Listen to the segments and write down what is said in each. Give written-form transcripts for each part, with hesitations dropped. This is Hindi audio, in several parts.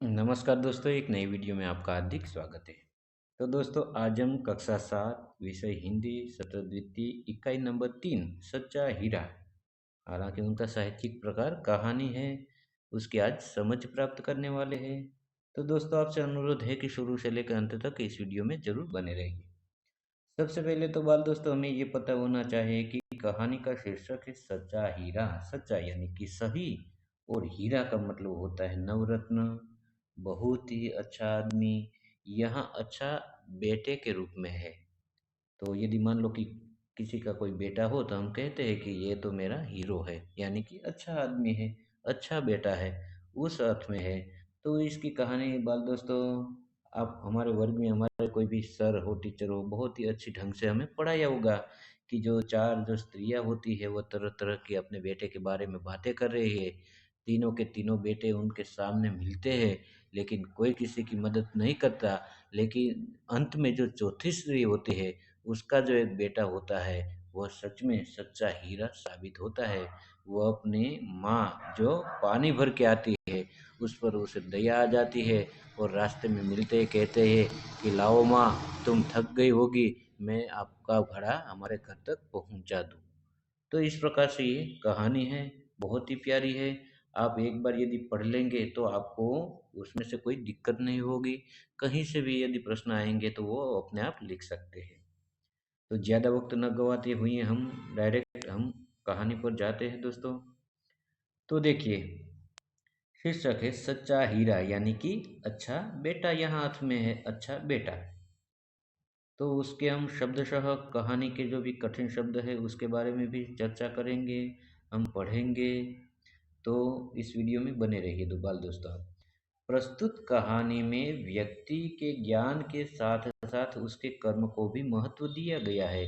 नमस्कार दोस्तों, एक नई वीडियो में आपका हार्दिक स्वागत है। तो दोस्तों, आज हम कक्षा 7 विषय हिंदी सत्र द्वितीय इकाई नंबर 3 सच्चा हीरा, हालांकि उनका साहित्यिक प्रकार कहानी है, उसकी आज समझ प्राप्त करने वाले हैं। तो दोस्तों, आपसे अनुरोध है कि शुरू से लेकर अंत तक इस वीडियो में जरूर बने रहिए। सबसे पहले तो बाल दोस्तों, हमें ये पता होना चाहिए कि कहानी का शीर्षक है सच्चा हीरा। सच्चा यानी कि सही, और हीरा का मतलब होता है नवरत्न, बहुत ही अच्छा आदमी। यहाँ अच्छा बेटे के रूप में है। तो यदि मान लो कि किसी का कोई बेटा हो तो हम कहते हैं कि ये तो मेरा हीरो है, यानी कि अच्छा आदमी है, अच्छा बेटा है, उस अर्थ में है। तो इसकी कहानी बाल दोस्तों, आप हमारे वर्ग में हमारे कोई भी सर हो, टीचर हो, बहुत ही अच्छी ढंग से हमें पढ़ाया होगा कि जो चार जो स्त्रियां होती है वो तरह तरह की अपने बेटे के बारे में बातें कर रही है। तीनों के तीनों बेटे उनके सामने मिलते हैं, लेकिन कोई किसी की मदद नहीं करता। लेकिन अंत में जो चौथी स्त्री होती है, उसका जो एक बेटा होता है, वह सच में सच्चा हीरा साबित होता है। वो अपनी माँ जो पानी भर के आती है, उस पर उसे दया आ जाती है, और रास्ते में मिलते ही कहते हैं कि लाओ माँ, तुम थक गई होगी, मैं आपका घड़ा हमारे घर तक पहुँचा दूँ। तो इस प्रकार से ये कहानी है, बहुत ही प्यारी है। आप एक बार यदि पढ़ लेंगे तो आपको उसमें से कोई दिक्कत नहीं होगी। कहीं से भी यदि प्रश्न आएंगे तो वो अपने आप लिख सकते हैं। तो ज़्यादा वक्त न गवाते हुए हम डायरेक्ट हम कहानी पर जाते हैं दोस्तों। तो देखिए, शीर्षक है सच्चा हीरा, यानी कि अच्छा बेटा। यहाँ अर्थ में है अच्छा बेटा। तो उसके हम शब्दशः कहानी के जो भी कठिन शब्द है उसके बारे में भी चर्चा करेंगे, हम पढ़ेंगे। तो इस वीडियो में बने रहिए दो बाल दोस्तों आप। प्रस्तुत कहानी में व्यक्ति के ज्ञान के साथ साथ उसके कर्म को भी महत्व दिया गया है।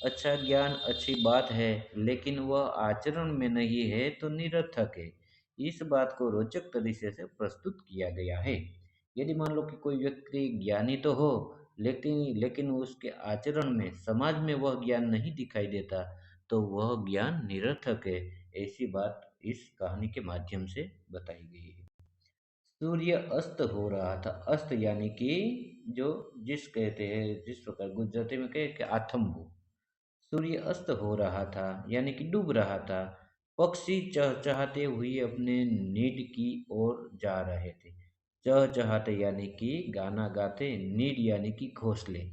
अच्छा ज्ञान अच्छी बात है, लेकिन वह आचरण में नहीं है तो निरर्थक है। इस बात को रोचक तरीके से प्रस्तुत किया गया है। यदि मान लो कि कोई व्यक्ति ज्ञानी तो हो, लेकिन लेकिन उसके आचरण में, समाज में वह ज्ञान नहीं दिखाई देता, तो वह ज्ञान निरर्थक है। ऐसी बात इस कहानी के माध्यम से बताई गई है। सूर्य अस्त हो रहा था। अस्त यानी कि जो जिस कहते हैं, जिस प्रकार गुजराती में कहे कि आथमबु। सूर्य अस्त हो रहा था यानी कि डूब रहा था। पक्षी चहचहाते हुए अपने नीड की ओर जा रहे थे। चहचहाते यानी कि गाना गाते, नीड यानी कि घोंसले।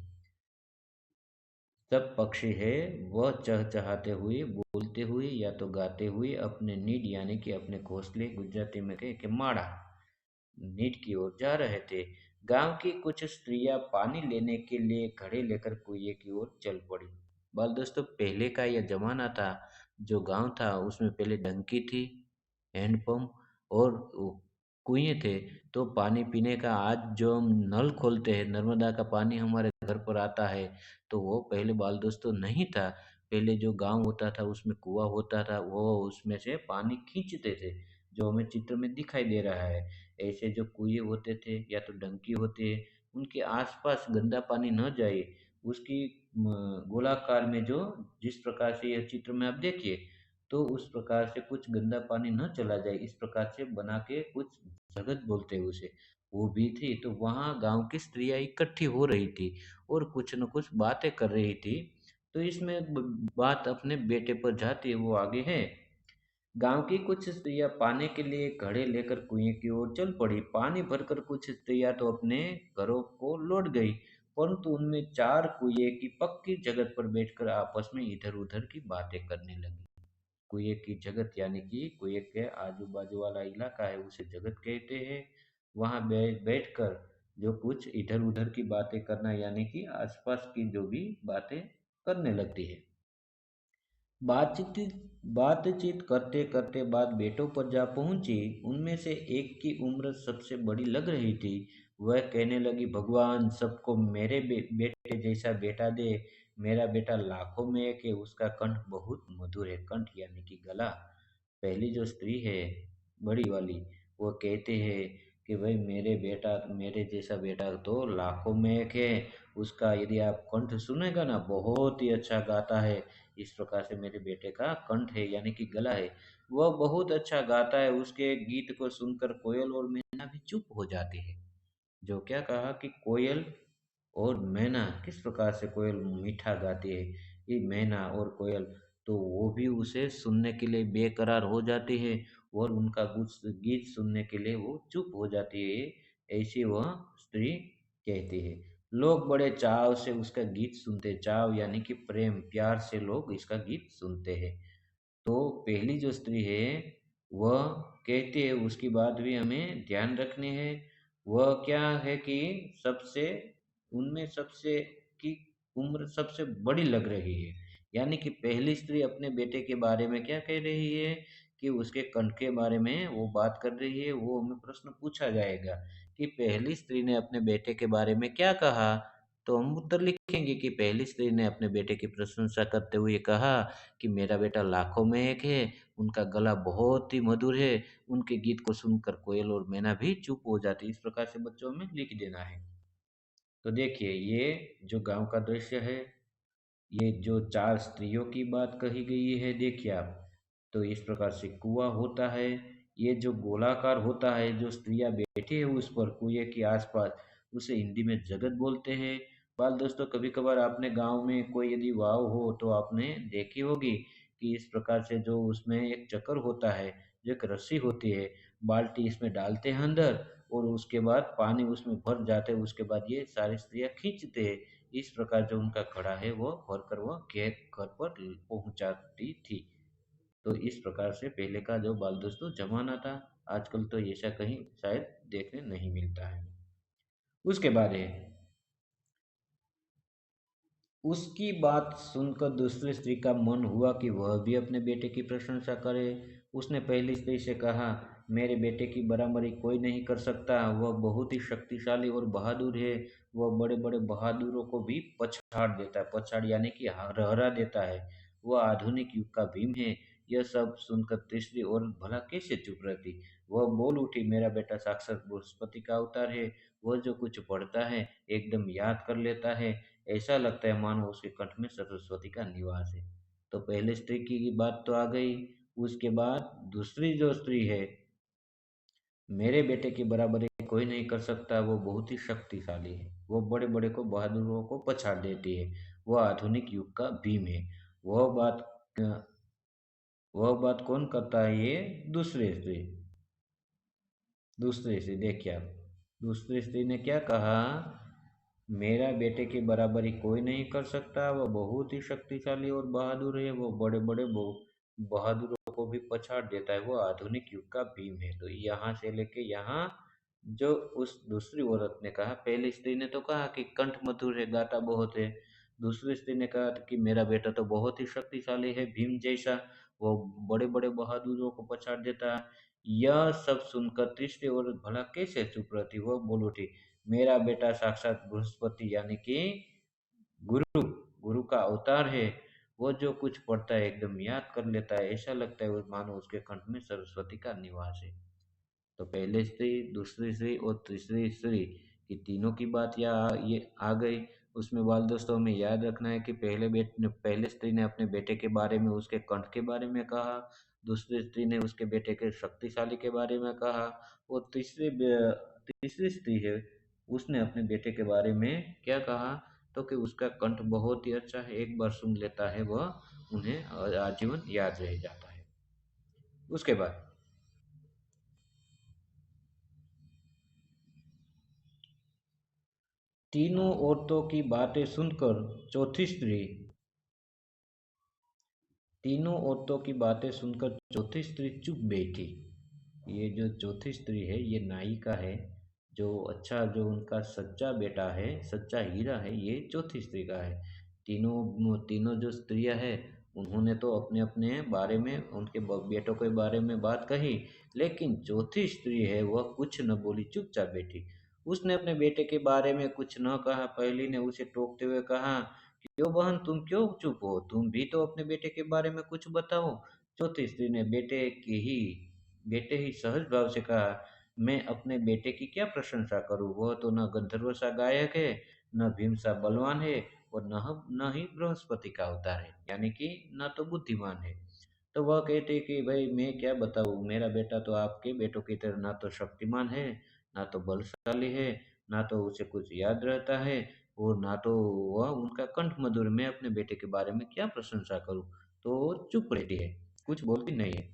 सब पक्षी है वह चहचहाते हुए, बोलते हुए या तो गाते हुए अपने नीड यानी कि अपने घोंसले, गुजराती में कहे कि माड़ा, नीड की ओर जा रहे थे। गांव की कुछ स्त्रियां पानी लेने के लिए घड़े लेकर कुएं की ओर चल पड़ी। बाल दोस्तों, पहले का यह जमाना था, जो गांव था उसमें पहले डंकी थी, हैंडपंप, और कुएं थे। तो पानी पीने का आज जो हम नल खोलते हैं, नर्मदा का पानी हमारे घर पर आता है, तो वो पहले बाल दोस्तों नहीं था। पहले जो गांव होता था उसमें कुआं होता था, वो उसमें से पानी खींचते थे, जो हमें चित्र में दिखाई दे रहा है। ऐसे जो कुएं होते थे या तो डंकी होते हैं, उनके आसपास गंदा पानी न जाए, उसकी गोलाकार में जो, जिस प्रकार से यह चित्र में आप देखिए, तो उस प्रकार से कुछ गंदा पानी न चला जाए, इस प्रकार से बना के कुछ जगत बोलते हैं उसे, वो भी थी। तो वहाँ गांव की स्त्रियां इकट्ठी हो रही थी और कुछ न कुछ बातें कर रही थी। तो इसमें बात अपने बेटे पर जाती है, वो आगे है। गांव की कुछ स्त्रियां पानी के लिए घड़े लेकर कुएं की ओर चल पड़ी। पानी भरकर कुछ स्त्रियां तो अपने घरों को लौट गई, परंतु उनमें चार कुएं की पक्की जगत पर बैठकर आपस में इधर उधर की बातें करने लगी। कुएं की जगत यानी कि कुएं के आजू बाजू वाला इलाका है, उसे जगत कहते हैं। वहां बैठकर जो कुछ इधर उधर की बातें करना, यानी कि आसपास की जो भी बातें करने लगती है। बातचीत बातचीत करते करते बात बेटों पर जा पहुंची। उनमें से एक की उम्र सबसे बड़ी लग रही थी। वह कहने लगी, भगवान सबको मेरे बेटे जैसा बेटा दे। मेरा बेटा लाखों में एक है, उसका कंठ बहुत मधुर है। कंठ यानी कि गला। पहली जो स्त्री है, बड़ी वाली, वो कहते हैं कि भाई मेरे जैसा बेटा तो लाखों में एक है। उसका यदि आप कंठ सुनेगा ना, बहुत ही अच्छा गाता है। इस प्रकार से मेरे बेटे का कंठ है, यानी कि गला है, वह बहुत अच्छा गाता है। उसके गीत को सुनकर कोयल और मैना भी चुप हो जाती है। जो क्या कहा कि कोयल और मैना, किस प्रकार से कोयल मीठा गाती है, ये मैना और कोयल, तो वो भी उसे सुनने के लिए बेकरार हो जाती है और उनका गीत सुनने के लिए वो चुप हो जाती है, ऐसी वह स्त्री कहती है। लोग बड़े चाव से उसका गीत सुनते, चाव यानी कि प्रेम प्यार से लोग इसका गीत सुनते हैं। तो पहली जो स्त्री है वह कहती है, उसकी बात भी हमें ध्यान रखनी है। वह क्या है कि सबसे उनमें सबसे की उम्र सबसे बड़ी लग रही है। यानी कि पहली स्त्री अपने बेटे के बारे में क्या कह रही है कि उसके कंठ के बारे में वो बात कर रही है। वो हमें प्रश्न पूछा जाएगा कि पहली स्त्री ने अपने बेटे के बारे में क्या कहा, तो हम उत्तर लिखेंगे कि पहली स्त्री ने अपने बेटे की प्रशंसा करते हुए कहा कि मेरा बेटा लाखों में एक है, उनका गला बहुत ही मधुर है, उनके गीत को सुनकर कोयल और मैना भी चुप हो जाती। इस प्रकार से बच्चों में लिख देना है। तो देखिए, ये जो गांव का दृश्य है, ये जो चार स्त्रियों की बात कही गई है, देखिए आप, तो इस प्रकार से कुआं होता है। ये जो गोलाकार होता है, जो स्त्रियां बैठी है उस पर कुएं के आसपास, उसे हिंदी में जगत बोलते हैं। बाल दोस्तों, कभी कभार आपने गांव में कोई यदि वाव हो तो आपने देखी होगी कि इस प्रकार से जो उसमें एक चक्कर होता है, जो एक रस्सी होती है, बाल्टी इसमें डालते हैं अंदर और उसके बाद पानी उसमें भर जाते हैं। उसके बाद ये सारी स्त्रियां खींचते हैं। इस प्रकार जो उनका घड़ा है वो भरकर वह घर पर पहुंचाती थी। तो इस प्रकार से पहले का जो बाल दोस्तों जमाना था। आजकल तो ऐसा कहीं शायद देखने नहीं मिलता है। उसके बाद है, उसकी बात सुनकर दूसरी स्त्री का मन हुआ कि वह भी अपने बेटे की प्रशंसा करे। उसने पहली स्त्री से कहा, मेरे बेटे की बराबरी कोई नहीं कर सकता। वह बहुत ही शक्तिशाली और बहादुर है। वह बड़े बड़े बहादुरों को भी पछाड़ देता है, पछाड़ यानी कि हरा देता है। वह आधुनिक युग का भीम है। यह सब सुनकर तीसरी और भला कैसे चुप रहती। वह बोल उठी, मेरा बेटा साक्षात बृहस्पति का अवतार है। वह जो कुछ पढ़ता है एकदम याद कर लेता है। ऐसा लगता है मानो उसके कंठ में सरस्वती का निवास है। तो पहले स्त्री की बात तो आ गई। उसके बाद दूसरी जो स्त्री है, मेरे बेटे की बराबरी कोई नहीं कर सकता। वो बहुत ही शक्तिशाली है। वो बड़े बड़े को बहादुरों को पछाड़ देती है। वह आधुनिक युग का भीम है। वह बात वह बात कौन करता है? ये दूसरी स्त्री। दूसरी स्त्री देखिए आप, दूसरी स्त्री ने क्या कहा, मेरा बेटे की बराबरी कोई नहीं कर सकता। वह बहुत ही शक्तिशाली और बहादुर है। वो बड़े बड़े बहादुरों को भी पछाड़ देता है। वो आधुनिक युग का भीम है। तो यहाँ से लेके यहाँ जो उस दूसरी औरत ने कहा, पहली स्त्री ने तो कहा कि कंठ मधुर है, गाता बहुत है। दूसरी स्त्री ने कहा कि मेरा बेटा तो बहुत ही शक्तिशाली है, भीम जैसा। वो बड़े बड़े बहादुरों को पछाड़ देता है। यह सब सुनकर तीसरी औरत भला कैसे चुप रहती। वह बोल उठी, मेरा बेटा साक्षात बृहस्पति यानी कि गुरु गुरु का अवतार है। वो जो कुछ पढ़ता है एकदम याद कर लेता है। ऐसा लगता है वो मानो उसके कंठ में सरस्वती का निवास है। तो पहले स्त्री, दूसरी स्त्री और तीसरी स्त्री की तीनों की बात ये आ गई। उसमें बाल दोस्तों हमें याद रखना है कि पहले स्त्री ने अपने बेटे के बारे में, उसके कंठ के बारे में कहा। दूसरी स्त्री ने उसके बेटे के शक्तिशाली के बारे में कहा। और तीसरी स्त्री है, उसने अपने बेटे के बारे में क्या कहा, तो कि उसका कंठ बहुत ही अच्छा है, एक बार सुन लेता है वह, उन्हें आजीवन याद रह जाता है। उसके बाद तीनों औरतों की बातें सुनकर चौथी स्त्री तीनों औरतों की बातें सुनकर चौथी स्त्री चुप बैठी। ये जो चौथी स्त्री है ये नायिका है। जो अच्छा, जो उनका सच्चा बेटा है, सच्चा हीरा है, ये चौथी स्त्री का है। तीनों तीनों जो स्त्रियां हैं, उन्होंने तो अपने अपने बारे में, उनके बेटों के बारे में बात कही, लेकिन चौथी स्त्री है वह कुछ न बोली, चुपचाप बैठी। उसने अपने बेटे के बारे में कुछ न कहा। पहली ने उसे टोकते हुए कहा, क्यों बहन, तुम क्यों चुप हो? तुम भी तो अपने बेटे के बारे में कुछ बताओ। चौथी स्त्री ने बेटे ही सहज भाव से कहा, मैं अपने बेटे की क्या प्रशंसा करूं? वह तो न गंधर्व सा गायक है, न भीम सा बलवान है, और न ही बृहस्पति का अवतार है, यानी कि न तो बुद्धिमान है। तो वह कहते कि भाई मैं क्या बताऊँ, मेरा बेटा तो आपके बेटों की तरह ना तो शक्तिमान है, ना तो बलशाली है, ना तो उसे कुछ याद रहता है, और ना तो वह उनका कंठ मधुर। मैं अपने बेटे के बारे में क्या प्रशंसा करूँ? तो वो चुप रहती है, कुछ बोलती नहीं है।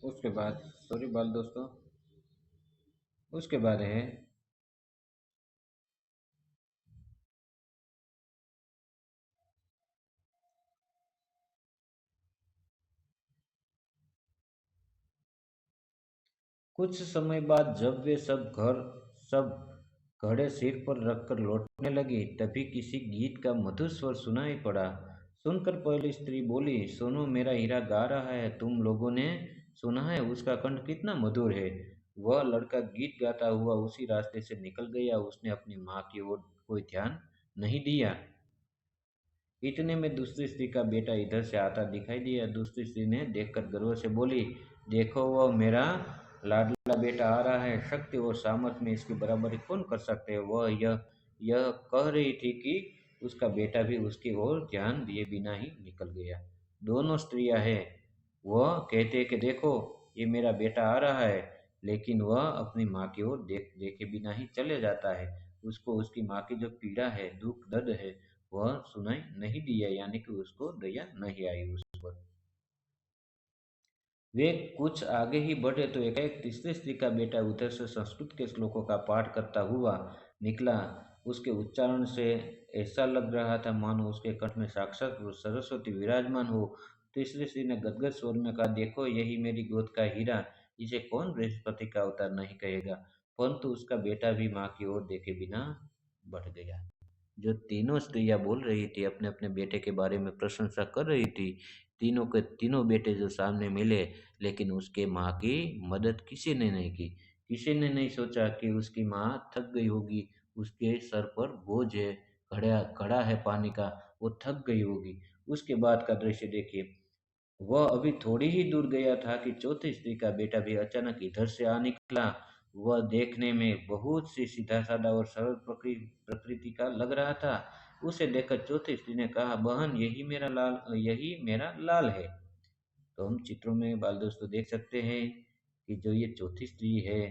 उसके बाद सॉरी बाल दोस्तों, उसके बाद है कुछ समय बाद जब वे सब घड़े सिर पर रखकर लौटने लगी, तभी किसी गीत का मधुर स्वर सुनाई पड़ा। सुनकर पहली स्त्री बोली, सुनो, मेरा हीरा गा रहा है, तुम लोगों ने सुना है? उसका कंठ कितना मधुर है। वह लड़का गीत गाता हुआ उसी रास्ते से निकल गया। उसने अपनी माँ की ओर कोई ध्यान नहीं दिया। इतने में दूसरी स्त्री का बेटा इधर से आता दिखाई दिया। दूसरी स्त्री ने देखकर गर्व से बोली, देखो, वो मेरा लाडला बेटा आ रहा है। शक्ति और सामर्थ्य में इसकी बराबरी कौन कर सकते हैं? वह यह कह रही थी कि उसका बेटा भी उसकी ओर ध्यान दिए बिना ही निकल गया। दोनों स्त्रियां हैं। वह कहते कि देखो, ये मेरा बेटा आ रहा है, लेकिन वह अपनी माँ की ओर देखे बिना ही चले जाता है। उसको उसकी माँ की जो पीड़ा है, दुख दर्द है, वह सुनाई नहीं दिया, यानी कि उसको दया नहीं आई उस पर। वे कुछ आगे ही बढ़े तो एकाएक तीसरी स्त्री का बेटा उधर से संस्कृत के श्लोकों का पाठ करता हुआ निकला। उसके उच्चारण से ऐसा लग रहा था मानो उसके कंठ में साक्षात सरस्वती विराजमान हो। तीसरी स्त्री ने गदगद स्वर में कहा, देखो, यही मेरी गोद का हीरा, इसे कौन बृहस्पति का अवतार नहीं कहेगा? परंतु उसका बेटा भी माँ की ओर देखे बिना बढ़ गया। जो तीनों स्त्रियां बोल रही थी, अपने अपने बेटे के बारे में प्रशंसा कर रही थी, तीनों के तीनों बेटे जो सामने मिले, लेकिन उसके माँ की मदद किसी ने नहीं की। किसी ने नहीं सोचा कि उसकी माँ थक गई होगी, उसके सर पर बोझ है, घड़ा घड़ा है पानी का, वो थक गई होगी। उसके बाद का दृश्य देखिए। वह अभी थोड़ी ही दूर गया था कि चौथी स्त्री का बेटा भी अचानक इधर से आ निकला। वह देखने में बहुत सी सीधा साधा और सरल प्रकृति का लग रहा था। उसे देखकर चौथी स्त्री ने कहा, बहन, यही मेरा लाल है। तो हम चित्रों में बाल दोस्तों देख सकते हैं कि जो ये चौथी स्त्री है,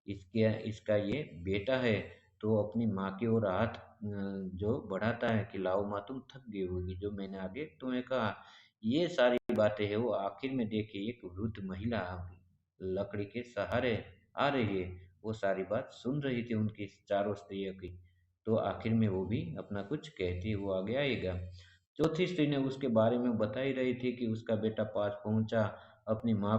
इसके इसका ये बेटा है। तो अपनी माँ की ओर हाथ जो बढ़ाता है कि लाओ माँ, तुम थक गई होगी, जो मैंने आगे तुम्हें कहा। ये सारी बातें है, वो आखिर में देखिए एक वृद्ध महिला लकड़ी के सहारे आ रही है। वो सारी बात सुन रही थी उनकी चारों स्त्रियों की। तो आखिर में वो भी अपना कुछ कहती हुआ आगे आएगा। चौथी स्त्री ने उसके बारे में बता ही रही थी कि उसका बेटा पास पहुंचा। अपनी माँ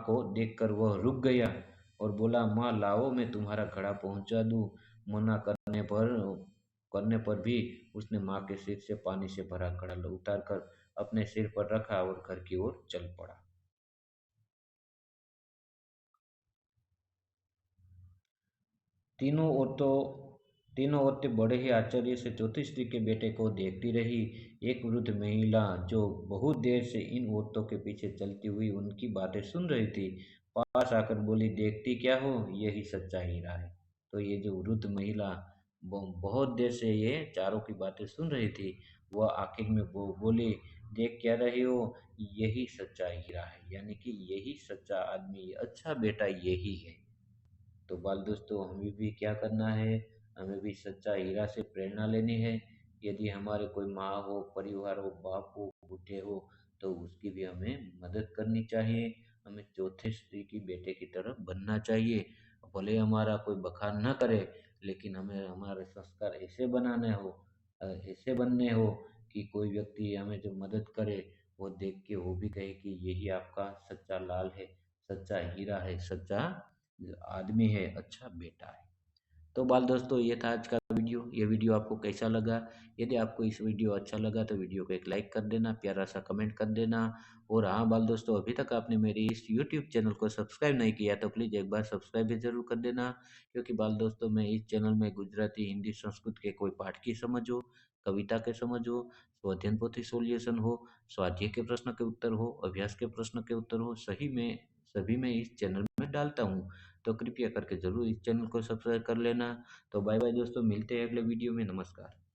को देखकर वह रुक गया और बोला, माँ लाओ, मैं तुम्हारा घड़ा पहुंचा दूं। मना करने पर भी उसने माँ के सिर से पानी से भरा घड़ा उतार कर अपने सिर पर रखा और घर की ओर चल पड़ा। तीनों औरतों तीनों औरतें बड़े ही आश्चर्य से चौथी स्त्री के बेटे को देखती रही। एक वृद्ध महिला जो बहुत देर से इन औरतों के पीछे चलती हुई उनकी बातें सुन रही थी, पास आकर बोली, देखती क्या हो, यही सच्चा हीरा है। तो ये जो वृद्ध महिला बहुत देर से ये चारों की बातें सुन रही थी, वह आखिर में वो बोली, देख क्या रही हो, यही सच्चा हीरा है, यानी कि यही सच्चा आदमी, अच्छा बेटा यही है। तो बाल दोस्तों, हमें भी क्या करना है? हमें भी सच्चा हीरा से प्रेरणा लेनी है। यदि हमारे कोई माँ हो, परिवार हो, बाप हो, बूढ़े हो, तो उसकी भी हमें मदद करनी चाहिए। हमें चौथे स्त्री की बेटे की तरह बनना चाहिए। भले हमारा कोई बखान न करे, लेकिन हमें हमारे संस्कार ऐसे बनाने हो, ऐसे बनने हो कि कोई व्यक्ति हमें जो मदद करे, वो देख के वो भी कहे कि यही आपका सच्चा लाल है, सच्चा हीरा है, सच्चा आदमी है, अच्छा बेटा है। तो बाल दोस्तों, ये था आज का वीडियो। वीडियो। ये वीडियो आपको कैसा लगा? यदि आपको इस वीडियो अच्छा लगा तो वीडियो को एक लाइक कर देना, प्यारा सा कमेंट कर देना। और हाँ बाल दोस्तों, अभी तक आपने मेरे इस यूट्यूब चैनल को सब्सक्राइब नहीं किया तो प्लीज़ एक बार सब्सक्राइब भी ज़रूर कर देना। क्योंकि बाल दोस्तों, मैं इस चैनल में गुजराती, हिंदी, संस्कृत के कोई पाठ की समझ हो, कविता के समझ हो, स्वाध्ययन पोथी सॉल्यूशन हो, स्वाध्याय के प्रश्न के उत्तर हो, अभ्यास के प्रश्न के उत्तर हो, सभी मैं इस चैनल में डालता हूँ। तो कृपया करके ज़रूर इस चैनल को सब्सक्राइब कर लेना। तो बाय बाय दोस्तों, मिलते हैं अगले वीडियो में। नमस्कार।